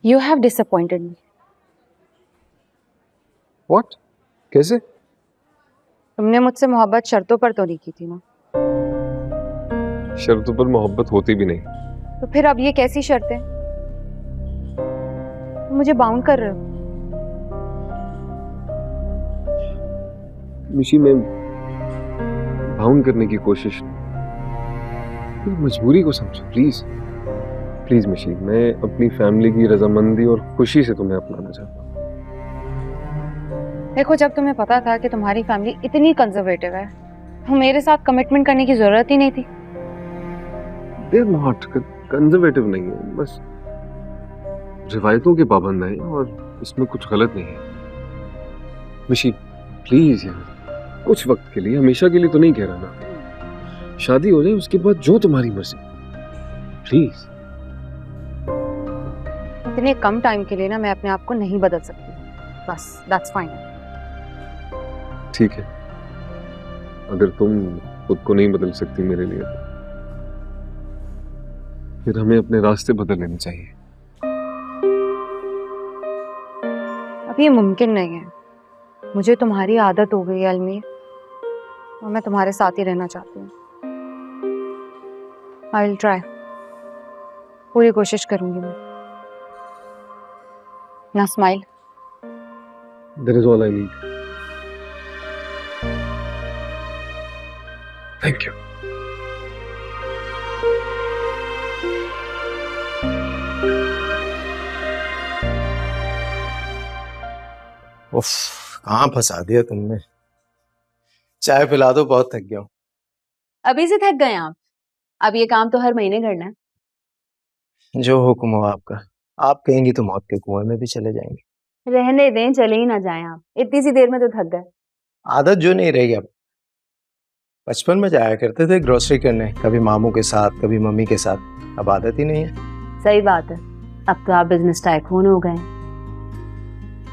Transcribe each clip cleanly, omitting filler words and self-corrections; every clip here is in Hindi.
You have disappointed me. What? कैसे? तुमने मुझसे मोहब्बत शर्तों पर तो नहीं की थी ना? शर्तों पर मोहब्बत होती भी नहीं। तो फिर अब ये कैसी शर्तें? तुम मुझे बाउंड कर रहे हो। मिशी, मैं बाउंड करने की कोशिश, मजबूरी को समझो प्लीज। प्लीज मिशी, मैं अपनी फैमिली की रजामंदी और खुशी से तुम्हें अपनाना चाहता हूँ। देखो, जब तुम्हें पता था कि तुम्हारी फैमिली इतनी कंजर्वेटिव है तो मेरे साथ कमिटमेंट करने की जरूरत ही नहीं थी। They're not कंजर्वेटिव नहीं है, बस रिवायतों के पाबंद हैं और इसमें कुछ गलत नहीं है। मिशी प्लीज यार, कुछ वक्त के लिए, हमेशा के लिए तो नहीं कह रहा ना। शादी हो जाए उसके बाद जो तुम्हारी मर्जी, प्लीज। इतने कम टाइम के लिए ना मैं अपने आप को नहीं बदल सकती, बस दैट्स फाइन। ठीक है, अगर तुम खुद को नहीं बदल सकती मेरे लिए तो फिर हमें अपने रास्ते बदल लेने चाहिए। अब ये मुमकिन नहीं है। मुझे तुम्हारी आदत हो गई है अलमीर, और मैं तुम्हारे साथ ही रहना चाहती हूँ। आई विल ट्राई, पूरी कोशिश करूंगी मैं। ना smile. That is all I need. Thank you. उफ, कहाँ फंसा दिया तुमने। चाय पिला दो, बहुत थक गया हूँ। अभी से थक गए आप? अब ये काम तो हर महीने करना है। जो हुक्म हो आपका। आप कहेंगी तो मौत के कुएं में भी चले जाएंगे। रहने दें, चले ही ना जाएं आप। इतनी सी देर में तो थक गए। आदत जो नहीं रही अब। बचपन में जाया करते थे ग्रोसरी करने, कभी मामू के साथ, कभी मम्मी के साथ। अब आदत ही नहीं है। सही बात है, अब तो आप बिजनेस टाइकून हो गए,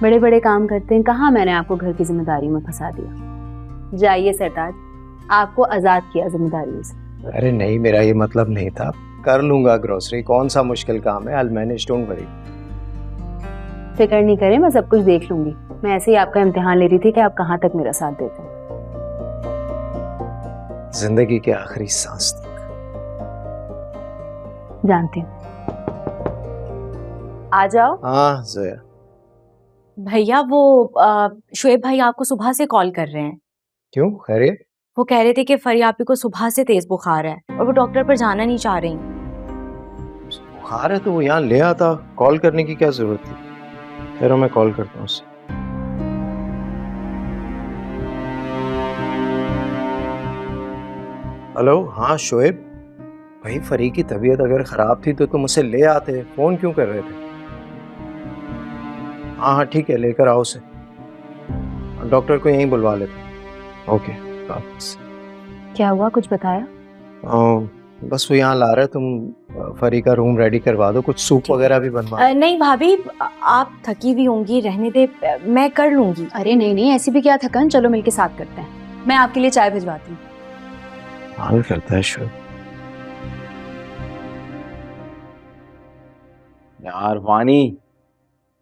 बड़े बड़े काम करते हैं। कहाँ मैंने आपको घर की जिम्मेदारी में फंसा दिया। जाइए सरताज, आपको आजाद किया जिम्मेदारियों से। अरे नहीं, मेरा ये मतलब नहीं था। कर लूंगा ग्रोसरी, कौन सा मुश्किल काम है। I will manage, don't worry. फिक्र नहीं करें, मैं सब कुछ देख लूंगी। मैं ऐसे ही आपका इम्तिहान ले रही थी कि आप कहाँ तक मेरा साथ देते हैं। जिंदगी के आखिरी सांस तक। जानती हूँ। आ जाओ। हाँ जोया। भैया वो शुएब भाई आपको सुबह से कॉल कर रहे हैं। क्यों, खैरियत? वो कह रहे थे कि फरियापी को सुबह से तेज बुखार है और वो डॉक्टर पर जाना नहीं चाह रही। बुखार है तो वो यहाँ ले आता, कॉल करने की क्या जरूरत थी। फिर मैं कॉल करता हूँ उससे। हेलो, हाँ शोएब भाई, फरी की तबीयत अगर खराब थी तो तुम उसे ले आते, फोन क्यों कर रहे थे। हाँ हाँ ठीक है, लेकर आओ उसे। डॉक्टर को यहीं बुलवा लेते। ओके, क्या हुआ, कुछ बताया? बस वो यहाँ ला रहे, तुम फरी का रूम रेडी करवा दो, कुछ सूप वगैरह भी बनवा। नहीं भाभी, आप थकी हुई होंगी, रहने दे, मैं कर लूंगी। अरे नहीं नहीं, ऐसी भी क्या थकान, चलो मिलके साथ करते हैं। मैं आपके लिए चाय भिजवाती हूँ। हाल करता है शो। यार वानी,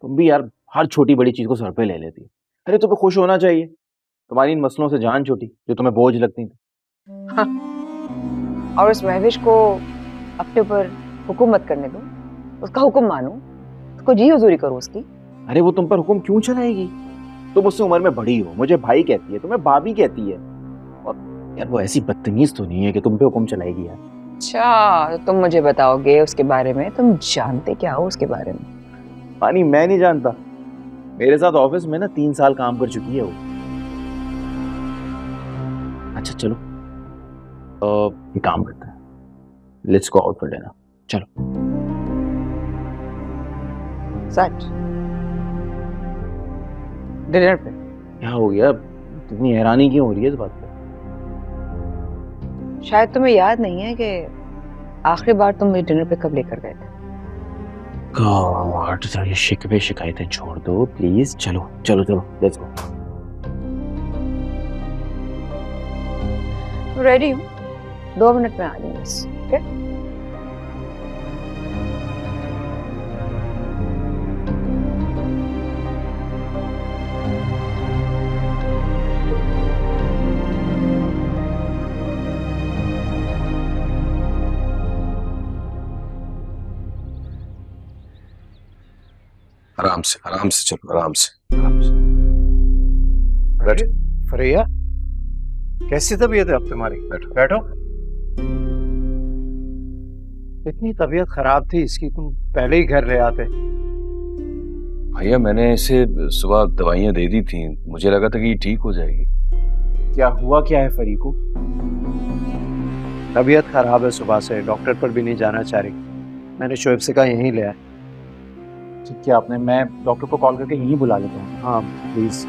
तुम भी यार हर छोटी बड़ी चीज को सर पे ले लेती। अरे तुम्हें खुश होना चाहिए, तुम्हारी इन मसलों से जान छूटी जो तुम्हें बोझ लगती थी। हाँ। और उस महविश को अपने ऊपर हुकूमत करने दो, उसका हुक्म मानो, उसको जी हुजूरी करो उसकी। अरे वो तुम पर हुक्म क्यों चलाएगी? तुम उससे उम्र में बड़ी हो, मुझे भाई कहती है, तुम्हें भाभी कहती है। और यार वो ऐसी बदतमीज तो नहीं है कि तुम पे हुक्म चलाएगी यार। अच्छा, तो तुम मुझे बताओगे उसके बारे में, तुम जानते क्या हो उसके बारे में? पानी मैं नहीं जानता, मेरे साथ ऑफिस में ना 3 साल काम कर चुकी है वो। अच्छा चलो, ये काम करते हैं, let's go out for dinner. चलो। सच? डिनर पे? क्या हो गया, इतनी हैरानी क्यों हो रही है इस बात पे? शायद तुम्हें याद नहीं है कि आखिरी बार तुम मुझे डिनर पे कब लेकर गए थे। गॉड, ये शिकवे शिकायतें छोड़ दो प्लीज। चलो चलो चलो, लेट्स गो। रेडी हूँ, 2 मिनट में आ जाऊँ बस। ओके? आराम से चलो, आराम से। अरे फरिया, कैसी तबीयत है अब तुम्हारी? बैठो। इतनी तबीयत खराब थी इसकी, तुम पहले ही घर ले आते। भैया मैंने इसे सुबह दवाइयाँ दे दी थी, मुझे लगा था कि ये ठीक हो जाएगी। क्या हुआ क्या है फरी को? तबीयत खराब है सुबह से, डॉक्टर पर भी नहीं जाना चाह रही। मैंने शोएब से कहा यहीं ले आए। ठीक है आपने, मैं डॉक्टर को कॉल करके यहीं बुला लेता हूँ। हाँ प्लीज।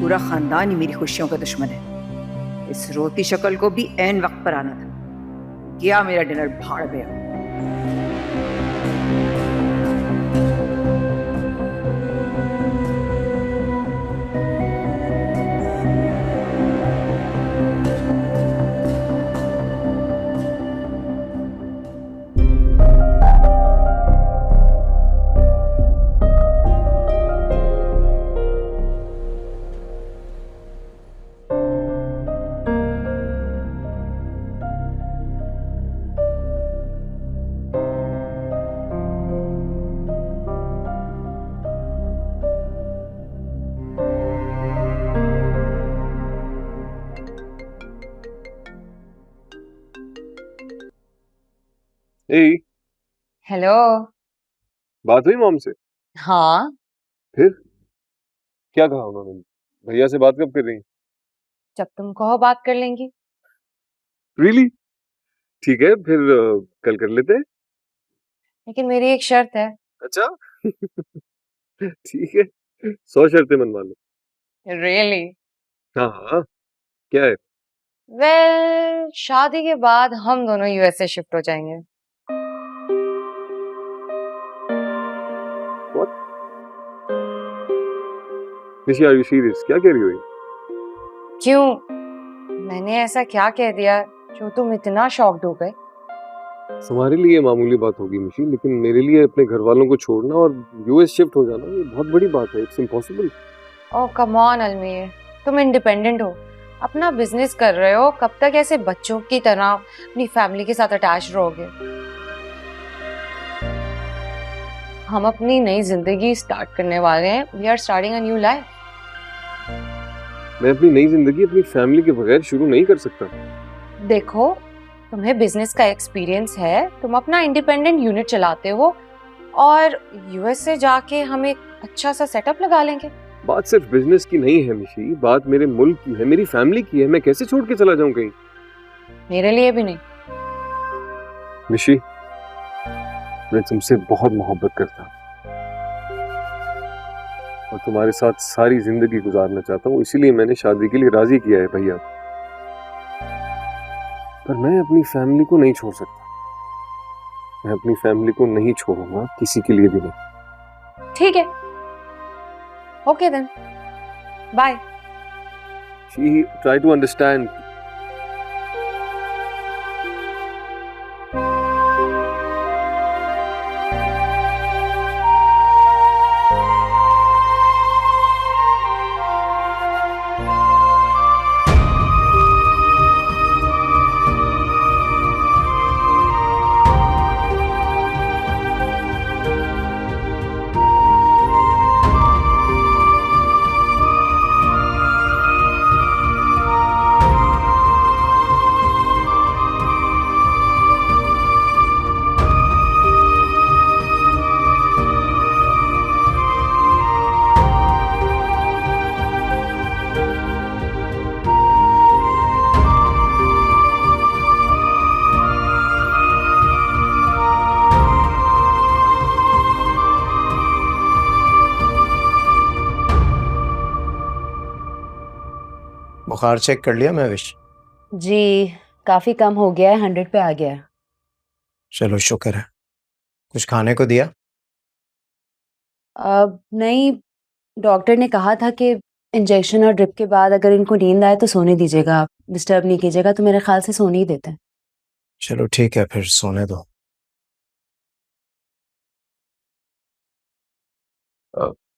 पूरा खानदान ही मेरी खुशियों का दुश्मन है। इस रोती शक्ल को भी ऐन वक्त पर आना था। गया मेरा डिनर भाड़ गया। ए, हेलो। बात हुई मॉम से? हाँ, फिर क्या कहा उन्होंने? भैया से बात कब कर रही? जब तुम कहो बात कर लेंगी। रियली? ठीक है, फिर कल कर लेते हैं। लेकिन मेरी एक शर्त है। अच्छा ठीक है, 100 शर्तें मनवा लो। रियली? हाँ हाँ, क्या है? वेल, शादी के बाद हम दोनों यूएसए शिफ्ट हो जाएंगे। Nishi, are you serious? क्या कह रही हो ये? क्यों? मैंने ऐसा क्या कह दिया जो तुम इतना शॉक्ड हो गए? तुम्हारे लिए मामूली बात होगी निशी, लेकिन मेरे लिए अपने घर वालों को छोड़ना और यूएस शिफ्ट हो जाना ये बहुत बड़ी बात है। It's impossible. Oh come on Almir, तुम इंडिपेंडेंट हो, अपना बिजनेस कर रहे हो, कब तक ऐसे बच्चों की तरह अपनी फैमिली के साथ अटैच रहोगे? हम अपनी नई जिंदगी स्टार्ट करने वाले हैं। We are starting a new life. मैं अपनी नई जिंदगी अपनी फैमिली के बगैर शुरू नहीं कर सकता। देखो, तुम्हें बिजनेस का एक्सपीरियंस है, तुम अपना इंडिपेंडेंट यूनिट चलाते हो, और यूएस से जाके हम एक अच्छा सा सेटअप लगा लेंगे। बात सिर्फ बिजनेस की नहीं है निशी, बात मेरे मुल्क की है, मेरी फैमिली की है। मैं कैसे छोड़ के चला जाऊं कहीं? मेरे लिए भी नहीं। निशी, मैं तुमसे बहुत मोहब्बत करता हूँ और तुम्हारे साथ सारी जिंदगी गुजारना चाहता हूँ, इसीलिए मैंने शादी के लिए राजी किया है भैया। पर मैं अपनी फैमिली को नहीं छोड़ सकता। मैं अपनी फैमिली को नहीं छोड़ूंगा, किसी के लिए भी नहीं। ठीक है, okay then, bye. She try to understand. बुखार चेक कर लिया महविश? जी काफी कम हो गया है, 100 पे आ गया है। चलो शुक्र है। कुछ खाने को दिया? अब नहीं, डॉक्टर ने कहा था कि इंजेक्शन और ड्रिप के बाद अगर इनको नींद आए तो सोने दीजिएगा, आप डिस्टर्ब नहीं कीजिएगा, तो मेरे ख्याल से सोने ही देते हैं। चलो ठीक है, फिर सोने दो।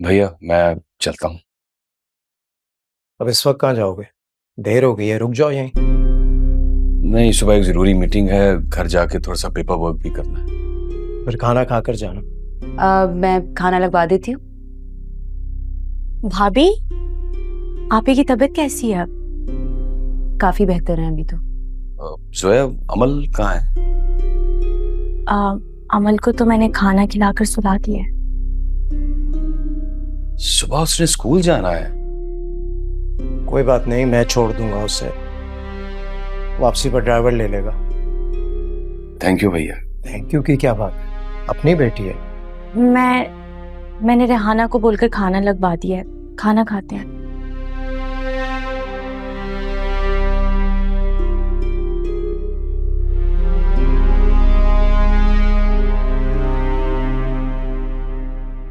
भैया मैं चलता हूँ। अब इस वक्त कहाँ जाओगे? देर हो गई है, रुक जाओ यहीं। नहीं, सुबह एक जरूरी मीटिंग है, घर जाके थोड़ा सा पेपर वर्क भी करना है। फिर खाना खाकर जाना। मैं खाना लगवा देती हूँ। भाभी, आपी की तबीयत कैसी है? काफी बेहतर है अभी तो। जोया, अमल कहाँ है? अमल को तो मैंने खाना खिलाकर सुला दिया है। सुबह उसने स्कूल जाना है। कोई बात नहीं, मैं छोड़ दूंगा उसे, वापसी पर ड्राइवर ले लेगा। थैंक यू भैया। थैंक यू की क्या बात है, अपनी बेटी है। मैंने रेहाना को बोलकर खाना लगवा दिया है, खाना खाते हैं।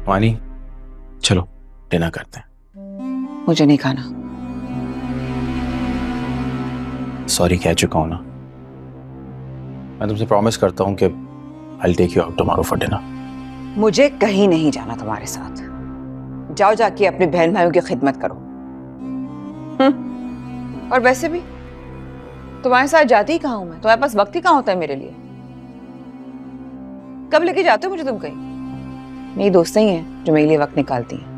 वानी चलो डिनर करते हैं। मुझे नहीं खाना। सॉरी कह चुका हूं ना। मैं तुमसे प्रॉमिस करता हूं कि I'll take you out tomorrow for dinner। मुझे कहीं नहीं जाना तुम्हारे साथ। जाओ जाके अपने बहन भाइयों की खिदमत करो। और वैसे भी तुम्हारे साथ जाती ही कहाँ हूं मैं? तुम्हारे पास वक्त ही कहाँ होता है मेरे लिए? कब लेके जाते हो मुझे तुम कहीं? मेरी दोस्तें ही हैं जो मेरे लिए वक्त निकालती हैं।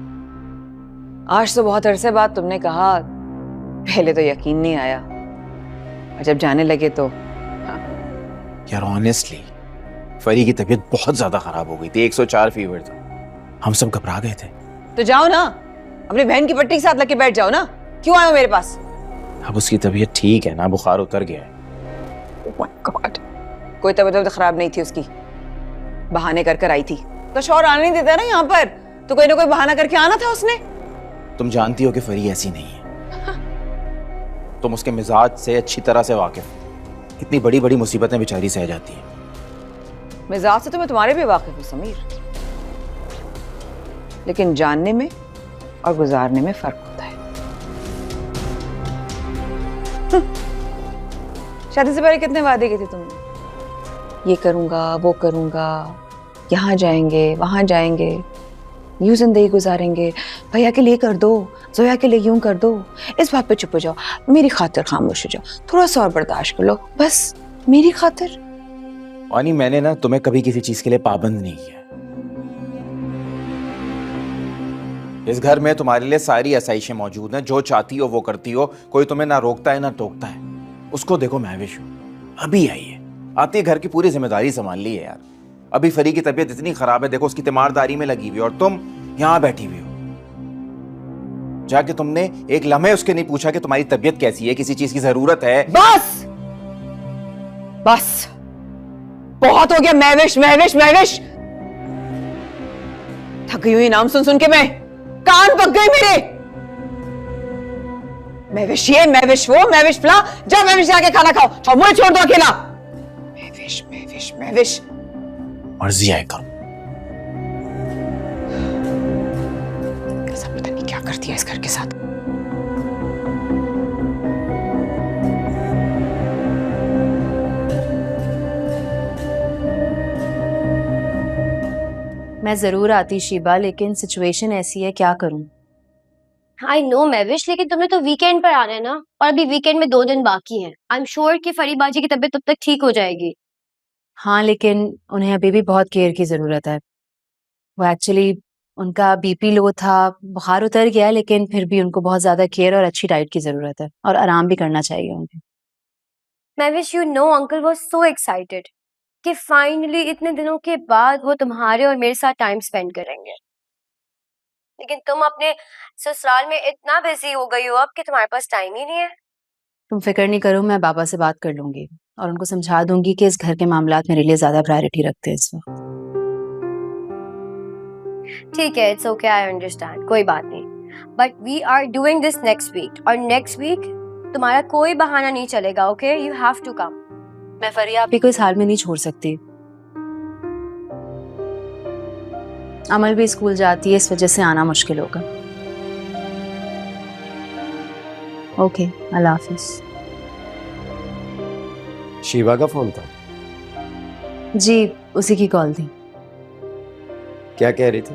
आज तो बहुत अरसे बाद तुमने कहा, पहले तो यकीन नहीं आया और जब जाने लगे तो यार ऑनेस्टली फरी की तबीयत बहुत ज्यादा खराब हो गई थी, 104 फीवर था, हम सब घबरा गए थे। तो जाओ ना, अपनी बहन की पट्टी के साथ लगे बैठ जाओ ना। क्यों आए हो मेरे पास? अब उसकी तबीयत ठीक है ना, बुखार उतर गया है। Oh my God, कोई तबीयत खराब नहीं थी उसकी, बहाने कर कर आई थी। तो शौहर आने नहीं देता ना यहाँ पर, तो कोई ना कोई बहाना करके आना था उसने। तुम जानती हो कि फरी ऐसी नहीं है। तुम उसके मिजाज से अच्छी तरह से वाकिफ हो। इतनी बड़ी बड़ी मुसीबतें बेचारी सह जाती है। मिजाज से तो मैं तुम्हारे भी वाकिफ हूँ समीर, लेकिन जानने में और गुजारने में फर्क होता है। शादी से पहले कितने वादे किए थे तुमने? ये करूंगा, वो करूंगा, यहाँ जाएंगे, वहां जाएंगे, यूं जिंदगी गुजारेंगे, भैया के लिए कर दो, जोया के लिए यूं कर दो। इस बात पे चुप हो जाओ, मेरी खातिर खामोश हो जाओ, थोड़ा सा और बर्दाश्त कर लो, बस मेरी खातिर। वानी मैंने ना तुम्हें कभी किसी चीज के लिए पाबंद नहीं किया। इस घर में तुम्हारे लिए सारी आसाइशें मौजूद हैं, जो चाहती हो वो करती हो, कोई तुम्हें ना रोकता है ना टोकता है। उसको देखो महविश अभी आई है, आती घर की पूरी जिम्मेदारी संभाल ली है यार। अभी फरी की तबीयत इतनी खराब है, देखो उसकी तीमारदारी में लगी हुई और तुम यहां बैठी हुई हो। जाके तुमने एक लम्हे उसके नहीं पूछा कि तुम्हारी तबीयत कैसी है, किसी चीज की जरूरत है? बस बस बहुत हो गया। महविश महविश महविश, थक गई हुई नाम सुन सुन के, मैं कान पक गए मेरे। महविश ये, महविश वो, महविश फला। जाओ महविश जाके खाना खाओ और मुझे छोड़ दो अकेला। महविश महविश महविश, मर्जी आएगा। कैसा पता नहीं क्या करती है इस घर के साथ। मैं जरूर आती शिबा, लेकिन सिचुएशन ऐसी है, क्या करूं? आई नो महविश, लेकिन तुम्हें तो वीकेंड पर आना है ना, और अभी वीकेंड में 2 दिन बाकी हैं। आई एम श्योर कि फरी बाजी की तबीयत तब तक ठीक हो जाएगी। हाँ, लेकिन उन्हें अभी भी बहुत केयर की जरूरत है। वो एक्चुअली उनका बीपी लो था, बुखार उतर गया, लेकिन फिर भी उनको बहुत ज्यादा केयर और अच्छी डाइट की जरूरत है, और आराम भी करना चाहिए उन्हें। Mahvish, you know uncle was so excited कि फाइनली इतने दिनों के बाद वो तुम्हारे और मेरे साथ टाइम स्पेंड करेंगे, लेकिन तुम अपने ससुराल में इतना बिजी हो गई हो अब कि तुम्हारे पास टाइम ही नहीं है। तुम फिक्र नहीं करो, मैं बाबा से बात कर लूंगी और उनको समझा दूंगी कि इस घर के मामलात मेरे लिए ज्यादा प्रायोरिटी रखते हैं इस वक्त। ठीक है, इट्स ओके, आई अंडरस्टैंड, कोई बात नहीं, but we are doing this next week, और नेक्स्ट वीक तुम्हारा कोई बहाना नहीं चलेगा। Okay, you have to come. मैं फरिया आपी को इस हाल में नहीं छोड़ सकती। अमल भी स्कूल जाती है, इस वजह से आना मुश्किल होगा। ओके, अल्लाह हाफिज। शिवा का फोन था? जी, उसी की कॉल थी। क्या कह रही थी?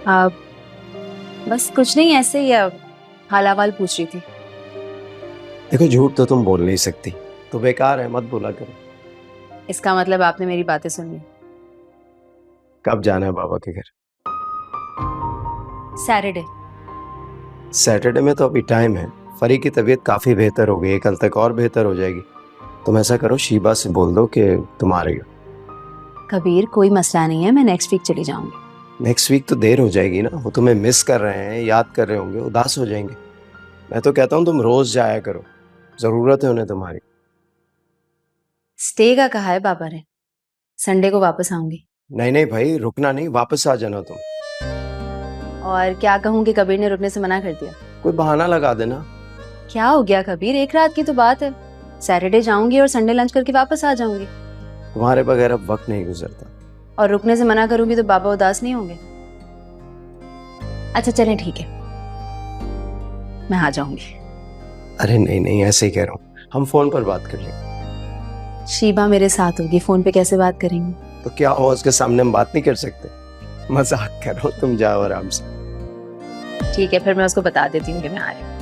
आप बस कुछ नहीं, ऐसे ही हाल अहवाल पूछ रही थी। देखो झूठ तो तुम बोल नहीं सकती, तो बेकार है, मत बोला करो। इसका मतलब आपने मेरी बातें सुन ली। कब जाना है बाबा के घर? सैटरडे। सैटरडे में तो अभी टाइम है। फरी की तबीयत काफी बेहतर हो गई है, कल तक और बेहतर हो जाएगी। तुम ऐसा करो, शीबा से बोल दो कि तुम आ रही हो। कबीर कोई मसला नहीं है, मैं नेक्स्ट वीक चली जाऊंगी। नेक्स्ट वीक तो देर हो जाएगी ना, वो तुम्हें मिस कर रहे हैं, याद कर रहे होंगे, उदास हो जाएंगे। मैं तो कहता हूँ तुम रोज जाया करो, जरूरत है उन्हें तुम्हारी। स्टे का कहा है पापा ने, संडे को वापस आऊंगी। नहीं नहीं भाई, रुकना नहीं, वापस आ जाना तुम। और क्या कहूँ कि कबीर ने रुकने से मना कर दिया। कोई बहाना लगा देना। क्या हो गया कबीर, एक रात की तो बात है। सैटरडे जाऊंगी और संडे लंच करके वापस आ जाऊंगी। तुम्हारे बगैर अब वक्त नहीं गुजरता। और रुकने से मना करूंगी तो बाबा उदास नहीं होंगे। अच्छा चलें, ठीक है, मैं आ जाऊंगी। अरे नहीं नहीं, ऐसे ही कह रहा हूँ, हम फोन पर बात कर लेंगे। शीबा मेरे साथ होगी, फोन पे कैसे बात करेंगे? तो क्या हो, उसके सामने हम बात नहीं कर सकते? मजाक कर रहा हूँ, तुम जाओ आराम से। ठीक है, फिर मैं उसको बता देती हूँ कि मैं आ रही हूँ।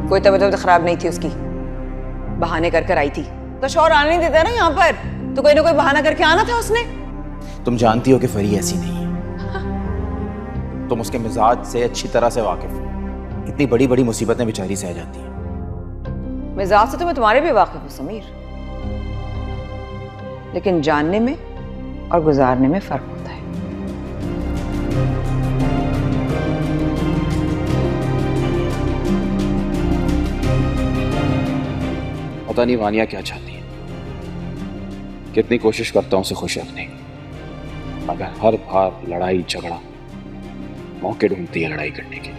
कोई तबीयत खराब नहीं थी उसकी, बहाने कर कर आई थी। तो शौहर आने नहीं देता ना यहाँ पर, तो कोई ना कोई बहाना करके आना था उसने। तुम जानती हो कि फरी ऐसी नहीं है। तुम उसके मिजाज से अच्छी तरह से वाकिफ हो। कितनी बड़ी बड़ी मुसीबतें बेचारी सह जाती हैं। मिजाज से तो मैं तुम्हारे भी वाकिफ हूँ समीर, लेकिन जानने में और गुजारने में फर्क होता है। पता नहीं वानिया क्या चाहती है। कितनी कोशिश करता हूं उसे खुश रखने की, मगर हर बार लड़ाई झगड़ा, मौके ढूंढती है लड़ाई करने के।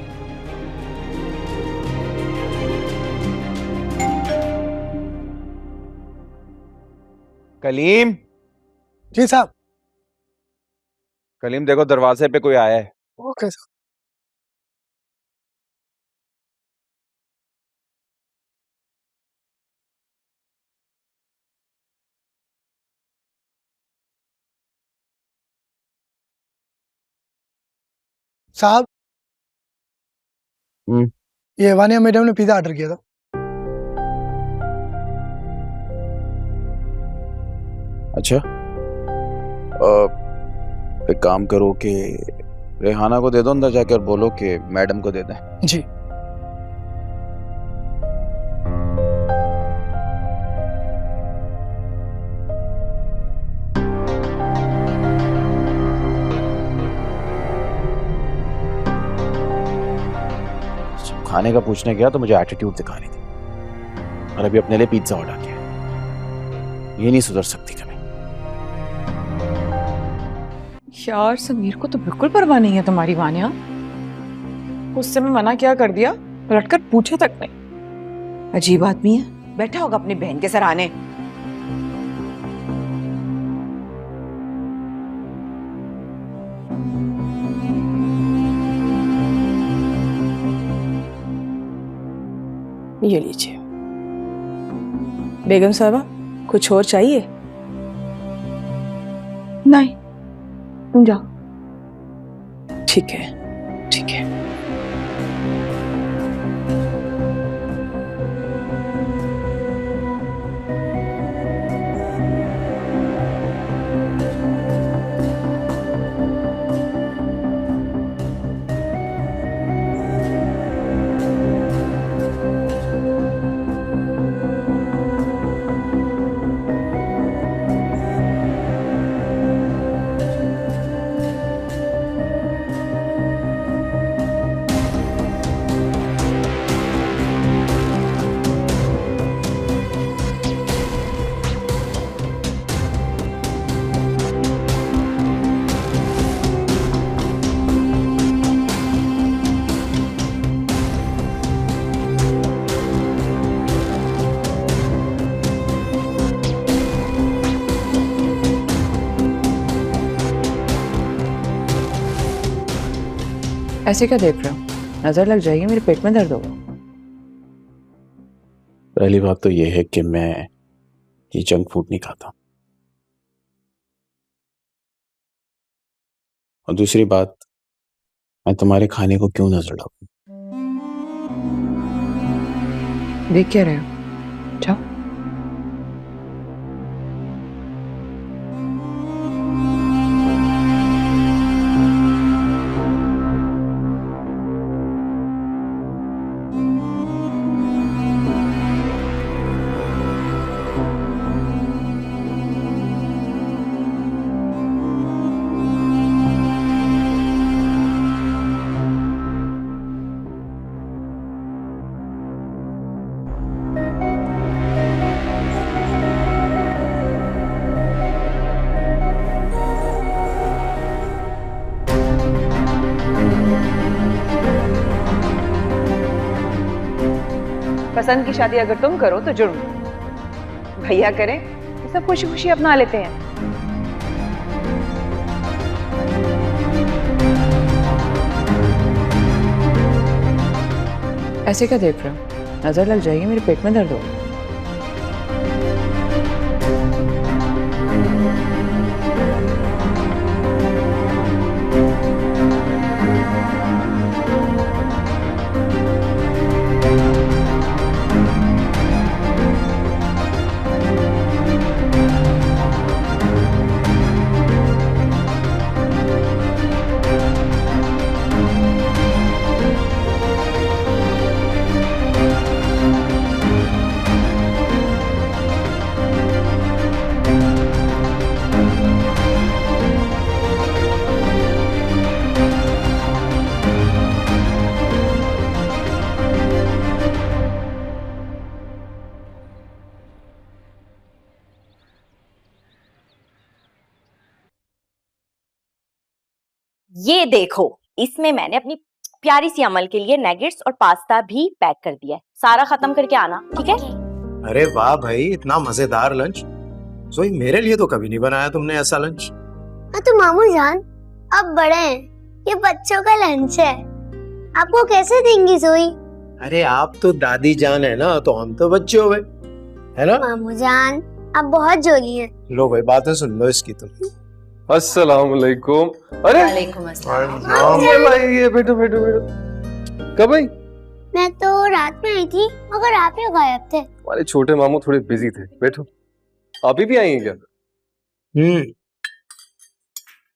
कलीम। जी साहब। कलीम देखो, दरवाजे पे कोई आया है। ओके साहब। साहब, ये वानिया मैडम ने पिज्जा ऑर्डर किया था। अच्छा, एक काम करो कि रेहाना को दे दो, अंदर जाकर बोलो कि मैडम को दे दें। जी। खाने का पूछने गया तो मुझे एटीट्यूड दिखा रही थी, और अभी अपने लिए पिज्जा ऑर्डर किया। ये नहीं सुधर सकती कभी। यार समीर को तो बिल्कुल परवाह नहीं है तुम्हारी वानिया। उससे मैं मना क्या कर दिया, पलटकर पूछे तक नहीं। अजीब आदमी है, बैठा होगा अपनी बहन के सराहने। ये लीजिए। बेगम साहबा, कुछ और चाहिए? नहीं, तुम जाओ। ठीक है, ठीक है। ऐसे क्या देख रहे हो? नजर लग जाएगी, मेरे पेट में दर्द होगा। पहली बात तो यह है कि मैं ये जंक फूड नहीं खाता, और दूसरी बात, मैं तुम्हारे खाने को क्यों नजर डालूं? देख क्या रहे हो? जाओ। पसंद की शादी अगर तुम करो तो जुर्म, भैया करें तो सब खुशी खुशी अपना लेते हैं। ऐसे क्या देख रहे हो? नजर लग जाएगी, मेरे पेट में दर्द होगा। ये देखो, इसमें मैंने अपनी प्यारी सी अमल के लिए नगेट्स और पास्ता भी पैक कर दिया है। सारा खत्म करके आना, ठीक है? अरे वाह भाई, इतना मजेदार लंच। जोई, मेरे लिए तो कभी नहीं बनाया तुमने ऐसा लंच। हाँ तो मामू जान अब बड़े हैं, ये बच्चों का लंच है, आपको कैसे देंगी जोई? अरे आप तो दादी जान है ना, तो हम तो बच्चे हो गए, है ना? मामू जान आप बहुत जोली हैं। लो भाई, बातें सुन लो इसकी तुम। अस्सलाम वालेकुम। अरे वालेकुम अस्सलाम। ये बैठो बैठो बैठो। कब आई? मैं तो रात में आई थी, मगर आप ही गायब थे। हमारे छोटे मामू थोड़े बिजी थे। बैठो। आप ही भी आई हैं क्या?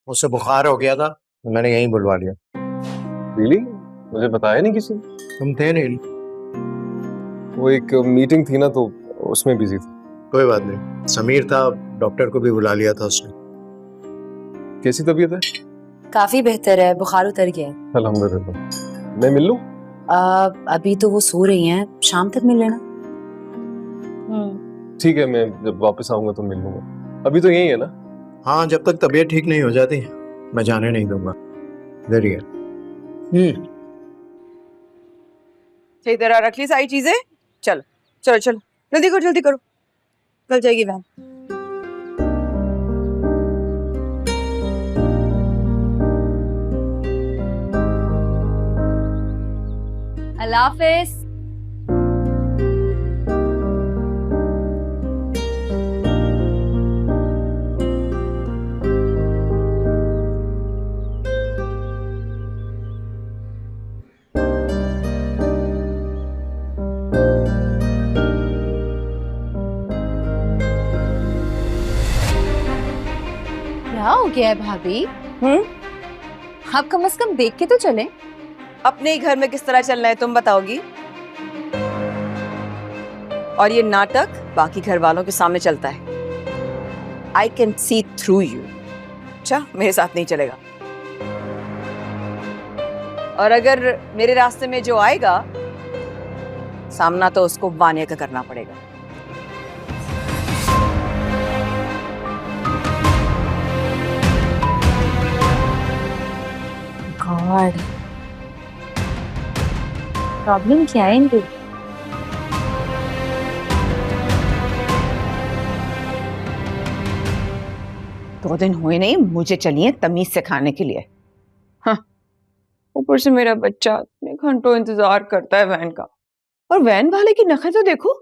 उससे बुखार हो गया था तो मैंने यहीं बुलवा लिया। रियली? मुझे बताया नहीं किसी ने। तुम थे नहीं? वो एक मीटिंग थी ना, तो उसमें बिजी थी। कोई बात नहीं, समीर था, डॉक्टर को भी बुला लिया था उसने। कैसी तबीयत है? काफी बेहतर है, बुखार उतर गया है। अल्हम्दुलिल्लाह। मैं मिल लूं? अभी तो वो सो रही हैं, शाम तक मिल लेना। ठीक है, मैं जब वापस आऊंगा तो मिल लूंगा। अभी तो यही है ना? हाँ, जब तक तबीयत ठीक नहीं हो जाती मैं जाने नहीं दूंगा। इधर ही है। सही तरह रख ली सारी चीजें। चलो चलो चलो, जल्दी करो जल्दी करो, कल जाएगी वैन। अल्लाह हाफिज। क्या हो गया है भाभी? आप कम से कम देख के तो चलें। अपने ही घर में किस तरह चलना है तुम बताओगी, और ये नाटक बाकी घर वालों के सामने चलता है। I can see through you. अच्छा, मेरे साथ नहीं चलेगा, और अगर मेरे रास्ते में जो आएगा सामना तो उसको वानिया का करना पड़ेगा। गॉड, प्रॉब्लम क्या है इनकी? दो दिन हुए नहीं, मुझे चलिए तमीज से खाने के लिए। हाँ, ऊपर से मेरा बच्चा इतने घंटों इंतजार करता है वैन का, और वैन वाले की नखरे तो देखो,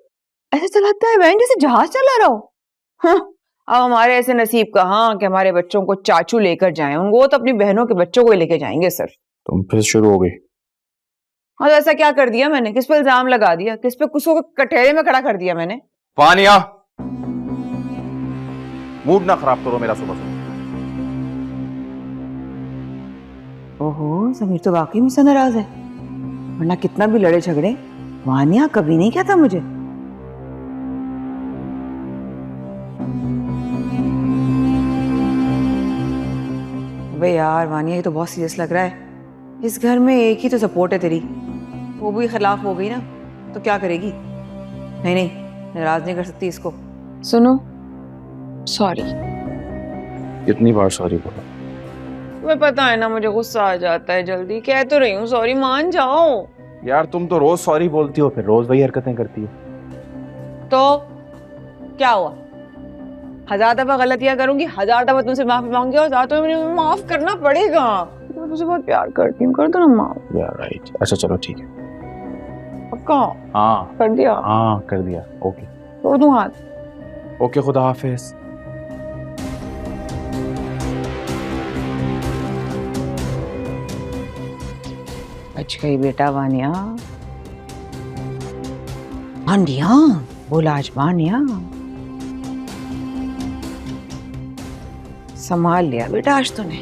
ऐसे चलाता है वैन जैसे जहाज चला रहा हो। हाँ, अब हमारे ऐसे नसीब कहाँ कि हमारे बच्चों को चाचू लेकर जाएं, उनको तो अपनी बहनों के बच्चों को ही लेके जाएंगे सर। तुम फिर शुरू हो गई। हाँ, तो ऐसा क्या कर दिया मैंने? किस पे इल्जाम लगा दिया? किस पे किसको कटहरे में खड़ा कर दिया मैंने? वानिया, मूड ना खराब करो मेरा सुबह सुबह। ओहो, समीर तो वाकई मुझसे नाराज है, वरना कितना भी लड़े झगड़े वानिया कभी नहीं कहता मुझे। अबे यार वानिया, ये तो बहुत सीरियस लग रहा है। इस घर में एक ही तो सपोर्ट है तेरी, वो भी खिलाफ हो गई ना तो क्या करेगी? नहीं नहीं, नाराज नहीं कर सकती इसको। सुनो, सॉरी। कितनी बार सॉरी बोला? तुम्हें पता है ना मुझे गुस्सा आ जाता है जल्दी, कह तो रही हूँ सॉरी, मान जाओ। यार तुम तो रोज सॉरी बोलती हो, फिर रोज वही हरकतें करती हो। तो क्या हुआ? 1000 दफा गलतियां करूंगी, 1000 दफा तुमसे माफी मांगूंगी, और 1000 दफा मुझे माफ करना पड़ेगा। मैं तुझसे बहुत प्यार करती हूँ, कर दो ना माफ। यार राइट, अच्छा चलो ठीक है। पक्का? हाँ कर दिया? हाँ कर दिया। ओके, तोड़ दूं हाथ? ओके, खुदा हाफिज। बच गई बेटा वानिया। वानिया बोला आज, वानिया संभाल लिया बेटा आज तूने,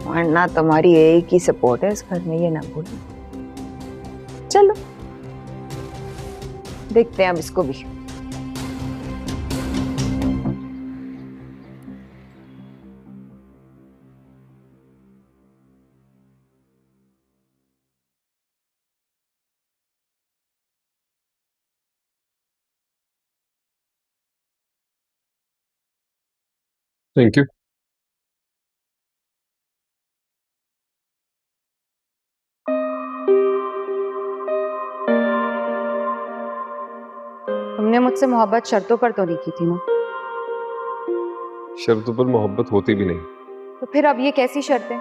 वरना तुम्हारी एक ही सपोर्ट है इस घर में, ये ना भूलो। चलो देखते हैं अब इसको भी। Thank you. तुमने मुझसे मोहब्बत शर्तों पर तो नहीं की थी ना? शर्तों पर मोहब्बत होती भी नहीं। तो फिर अब ये कैसी शर्तें?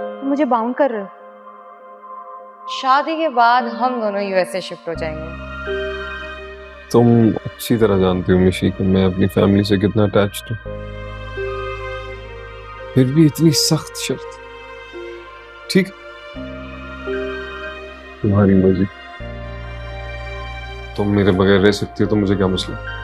तुम मुझे बाउंड कर रहे हो? शादी के बाद हम दोनों यूएसए शिफ्ट हो जाएंगे। तुम अच्छी तरह जानती हो निशी कि मैं अपनी फैमिली से कितना अटैच्ड हूँ, फिर भी इतनी सख्त शर्त। ठीक, तुम्हारी मर्जी। तुम मेरे बगैर रह सकती हो तो मुझे क्या मसला?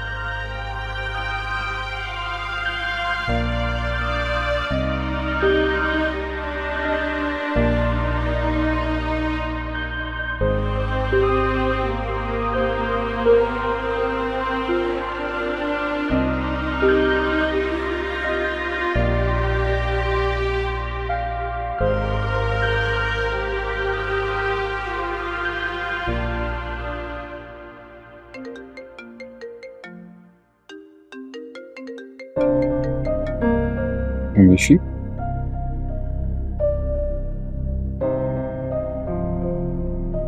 Nishi,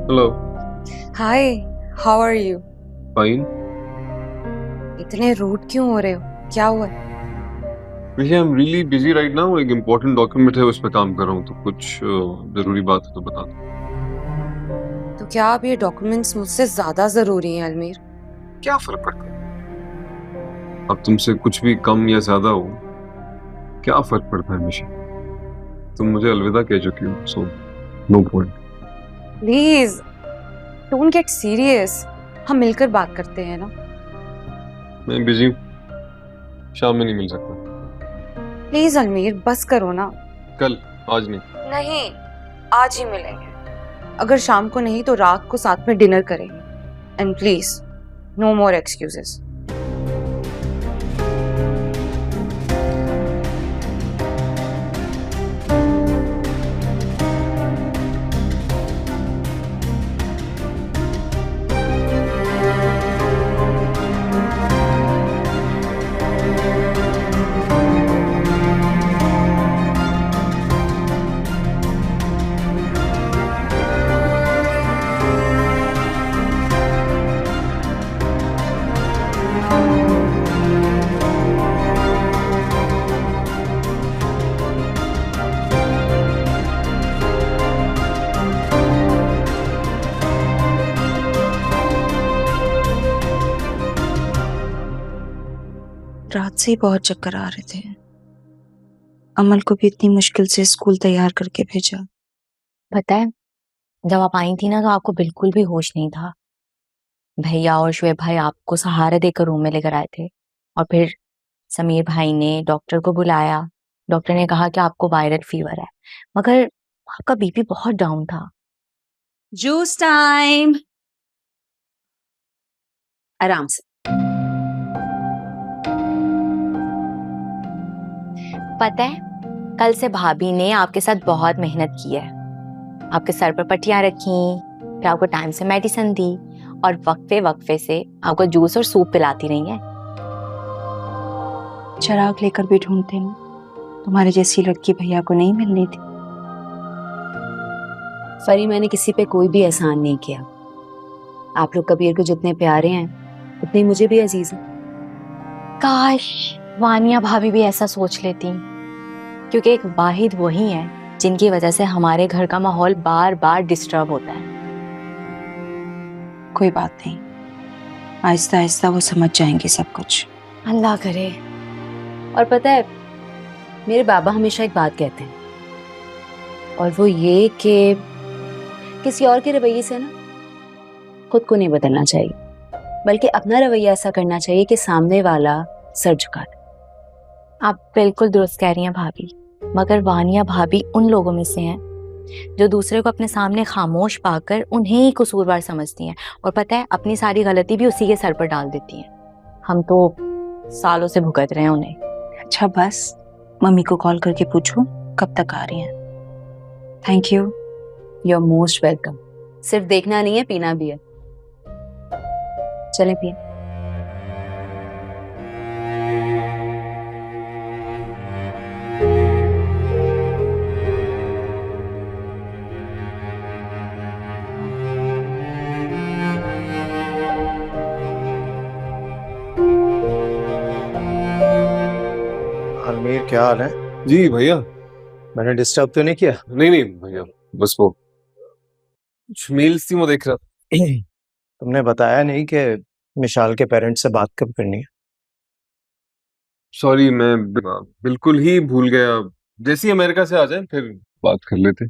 hello. Hi, how are you? Fine. इतने रूड क्यों हो रहे हो? क्या हुआ? I am really busy right now, एक इम्पोर्टेंट डॉक्यूमेंट है उस पर काम कर रहा हूँ, तो कुछ जरूरी बात है तो बता दो। तो क्या अब ये डॉक्यूमेंट्स मुझसे ज्यादा जरूरी हैं अलमीर? क्या फर्क पड़ता है? अब तुमसे कुछ भी कम या ज्यादा हो, क्या फर्क पड़ता है निशी? तुम मुझे अलविदा कह चुकी हो, so no point. Please don't get serious, हम मिलकर बात करते हैं ना। मैं बिजी हूँ, शाम में नहीं मिल सकता। प्लीज अलमीर बस करो ना। कल, आज नहीं। नहीं, आज ही मिलेंगे। अगर शाम को नहीं तो रात को साथ में डिनर करेंगे। And please no more excuses. रात से ही बहुत चक्कर आ रहे थे। अमल को भी इतनी मुश्किल से स्कूल तैयार करके भेजा। पता है, जब आप आई थी ना तो आपको बिल्कुल भी होश नहीं था। भैया और शुएब भाई आपको सहारा देकर रूम में लेकर आए थे और फिर समीर भाई ने डॉक्टर को बुलाया। डॉक्टर ने कहा कि आपको वायरल फीवर है, मगर आपका बीपी बहुत डाउन था। Juice time. आराम से। पता है, कल से भाभी ने आपके साथ बहुत मेहनत की है। आपके सर पर पट्टियां रखी, फिर आपको टाइम से मेडिसिन दी और वक्फे वक्फे से आपको जूस और सूप पिलाती रही है। चिराग लेकर भी ढूंढते ना, तुम्हारे जैसी लड़की भैया को नहीं मिलनी थी। फरी, मैंने किसी पे कोई भी एहसान नहीं किया। आप लोग कबीर को जितने प्यारे हैं उतने मुझे भी अजीज हैं। काश वानिया भाभी भी ऐसा सोच लेती, क्योंकि एक वाहिद वही है जिनकी वजह से हमारे घर का माहौल बार बार डिस्टर्ब होता है। कोई बात नहीं, आहिस्ता आहिस्ता वो समझ जाएंगे सब कुछ। अल्लाह करे। और पता है, मेरे बाबा हमेशा एक बात कहते हैं, और वो ये कि किसी और के रवैये से ना खुद को नहीं बदलना चाहिए, बल्कि अपना रवैया ऐसा करना चाहिए कि सामने वाला सर झुका दे। आप बिल्कुल दुरुस्त कह रही हैं भाभी, मगर वानिया भाभी उन लोगों में से हैं जो दूसरे को अपने सामने खामोश पाकर उन्हें ही कसूरवार समझती हैं, और पता है अपनी सारी गलती भी उसी के सर पर डाल देती हैं। हम तो सालों से भुगत रहे हैं उन्हें। अच्छा बस, मम्मी को कॉल करके पूछो कब तक आ रही हैं। Thank you. You are most welcome. सिर्फ देखना नहीं है, पीना भी है। चलें पिए। अलमीर, क्या हाल है? जी भैया। मैंने डिस्टर्ब तो नहीं किया? नहीं नहीं भैया, बस वो कुछ मेल्स थी वो देख रहा था। तुमने बताया नहीं कि मिशाल के पेरेंट्स से बात कब करनी है? सॉरी, मैं बिल्कुल ही भूल गया। जैसे ही अमेरिका से आ जाए फिर बात कर लेते।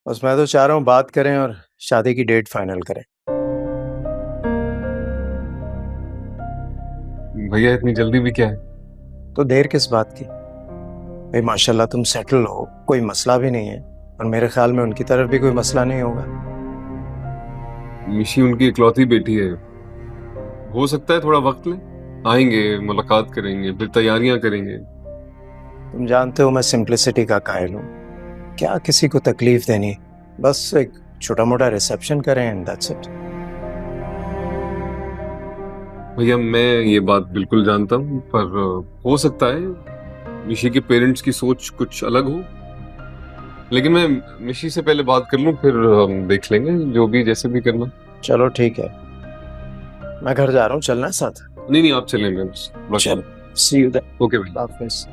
बस मैं तो चाह रहा हूँ बात करें और शादी की डेट फाइनल करें। भैया इतनी जल्दी भी क्या है? तो देर किस बात की? भाई माशाल्लाह तुम सेटल हो, कोई मसला भी नहीं है, और मेरे ख्याल में उनकी तरफ भी कोई मसला नहीं होगा। मिशी उनकी इकलौती बेटी है, हो सकता है थोड़ा वक्त ले। आएंगे, मुलाकात करेंगे, फिर तैयारियां करेंगे। तुम जानते हो मैं सिंप्लिसिटी का कायल हूँ, क्या किसी को तकलीफ देनी। बस एक छोटा मोटा रिसेप्शन करें एंड दैट्स इट। भैया मैं ये बात बिल्कुल जानता हूँ, पर हो सकता है मिशी के पेरेंट्स की सोच कुछ अलग हो। लेकिन मैं मिशी से पहले बात कर लूँ, फिर हम देख लेंगे जो भी जैसे भी करना। चलो ठीक है, मैं घर जा रहा हूँ, चलना है साथ? नहीं नहीं, आप चलें, मैं चलो, सी यू देयर। ओके भाई। हाफिज़।